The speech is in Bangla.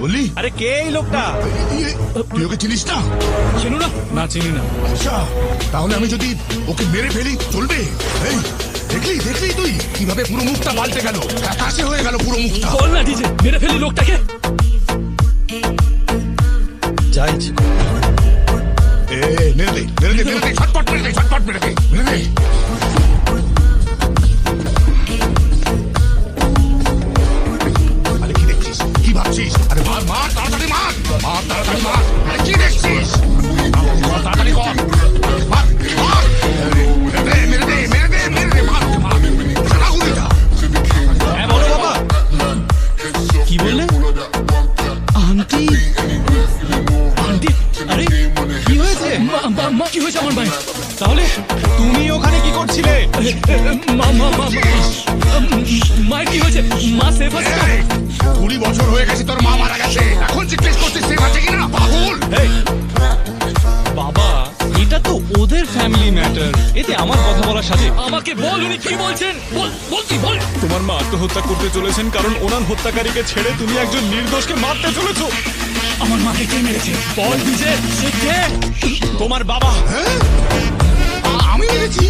বললি? আরে কে এই লোকটা? তুই ওকে চিনিস না? চিনো না? না চিনি না। আচ্ছা, তাহলে আমি যদি ওকে মেরে ফেলি চলবে? এই দেখলি তুই কিভাবে পুরো মুখটা পাল্টে গেল, আকাশে হয়ে গেল পুরো মুখটা। বল না ডিজে, মেরে ফেলি লোকটাকে। যাই মেরে দে ছটপট মেরে দে। আরে কি দেখছিস, কি ভাবছিস? আরে মার তাড়াতাড়ি মার তাড়াতাড়ি মার। আরে কি দেখছিস? তাড়াতাড়ি কর, মার। মেরে দে মার। সারা ঘুরে যা। হ্যাঁ বলো বাবা। কি বললে? আন্টি আন্টি, আরে কি হয়েছে? মা কি হয়েছে আমার ভাই? তাহলে তুমি ওখানে কি করছিলে? মায়ের কি হয়েছে? মা সেফ আছে তো? 20 বছর হয়ে গেছে তোর মা মারা গেছে, এখন জিজ্ঞেস করছিস সেফ আছে কিনা? পাগল। বাবা, এটা তো ওদের ফ্যামিলি ম্যাটার, এতে আমার কথা বলার সাথে। আমাকে বল উনি কি বলছেন, বল। তোমার মা আত্মহত্যা করতে চলেছেন কারণ ওনার হত্যাকারীকে ছেড়ে তুমি একজন নির্দোষকে মারতে চলেছো। আমার মাকে কে মেরেছে? বল ডিজে, সে কে? তোমার বাবা। আমি মেরেছি?